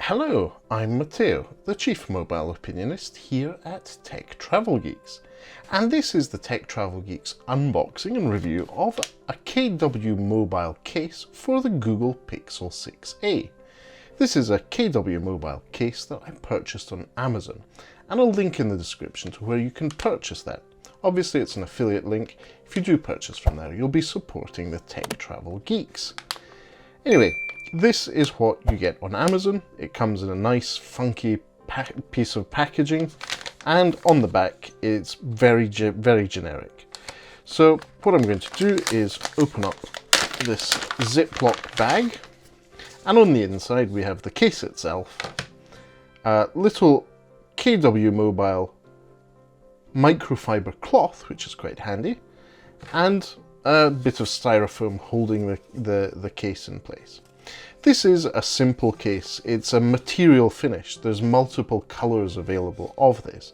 Hello, I'm Matteo, the Chief Mobile Opinionist here at Tech Travel Geeks, and this is the Tech Travel Geeks unboxing and review of a kwmobile case for the Google Pixel 6a. This is a kwmobile case that I purchased on Amazon, and I'll link in the description to where you can purchase that. Obviously it's an affiliate link. If you do purchase from there, you'll be supporting the Tech Travel Geeks. Anyway, this is what you get on Amazon. It comes in a nice funky piece of packaging, and on the back it's very generic. So what I'm going to do is open up this Ziploc bag, and on the inside we have the case itself, a little kwmobile microfiber cloth, which is quite handy, and a bit of styrofoam holding the case in place. This is a simple case. It's a material finish. There's multiple colors available of this.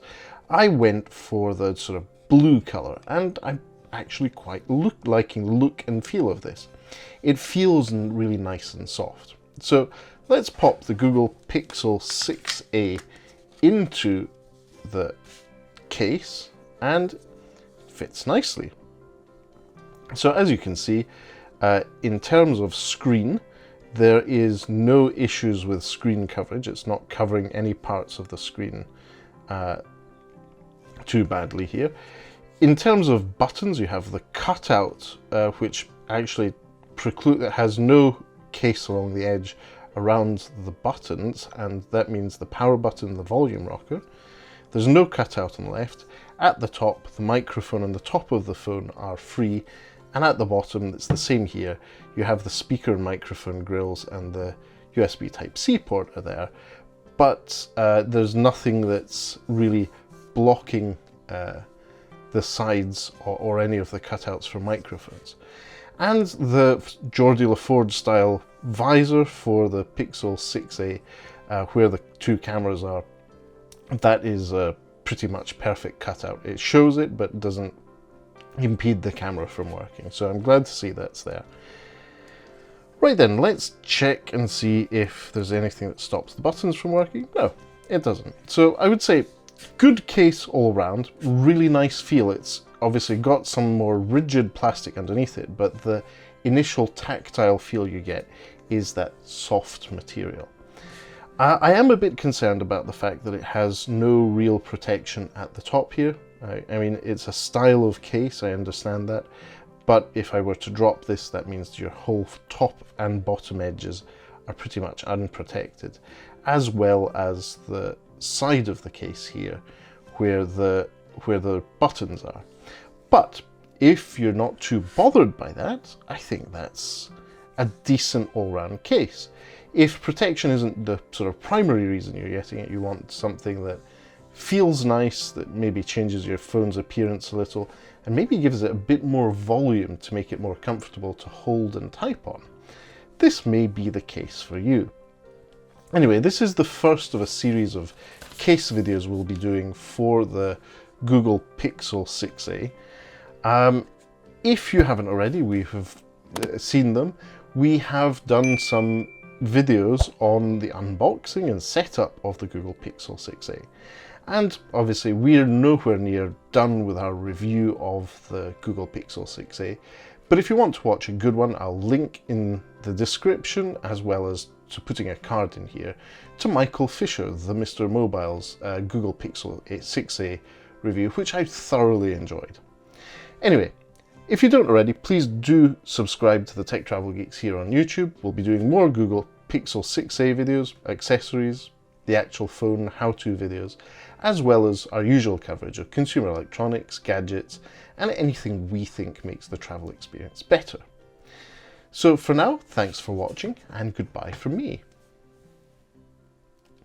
I went for the sort of blue color, and I'm actually quite liking the look and feel of this. It feels really nice and soft. So let's pop the Google Pixel 6a into the case, and it fits nicely. So as you can see, in terms of screen, there is no issues with screen coverage. It's not covering any parts of the screen too badly here. In terms of buttons, you have the cutout, which actually has no case along the edge around the buttons, and that means the power button, the volume rocker. There's no cutout on the left. At the top, the microphone and the top of the phone are free, and at the bottom, it's the same here. You have the speaker and microphone grills, and the USB Type-C port are there, but there's nothing that's really blocking the sides or any of the cutouts for microphones. And the Geordie LaForge style visor for the Pixel 6a, where the two cameras are, that is a pretty much perfect cutout. It shows it, but doesn't impede the camera from working. So I'm glad to see that's there. Right then, let's check and see if there's anything that stops the buttons from working. No, it doesn't. So I would say good case all around, really nice feel. It's obviously got some more rigid plastic underneath it, but the initial tactile feel you get is that soft material. I am a bit concerned about the fact that it has no real protection at the top here. I mean, it's a style of case, I understand that, but if I were to drop this, that means your whole top and bottom edges are pretty much unprotected, as well as the side of the case here, where the buttons are. But if you're not too bothered by that, I think that's a decent all-round case. If protection isn't the sort of primary reason you're getting it, you want something that feels nice, that maybe changes your phone's appearance a little, and maybe gives it a bit more volume to make it more comfortable to hold and type on, this may be the case for you. Anyway, this is the first of a series of case videos we'll be doing for the Google Pixel 6a. If you haven't already, we have seen them. We have done some videos on the unboxing and setup of the Google Pixel 6a. And obviously we're nowhere near done with our review of the Google Pixel 6a. But if you want to watch a good one, I'll link in the description, as well as to putting a card in here, to Michael Fisher, the Mr. Mobile's Google Pixel 6a review, which I thoroughly enjoyed. Anyway, if you don't already, please do subscribe to the Tech Travel Geeks here on YouTube. We'll be doing more Google Pixel 6a videos, accessories, the actual phone how-to videos, as well as our usual coverage of consumer electronics, gadgets, and anything we think makes the travel experience better. So for now, thanks for watching, and goodbye from me.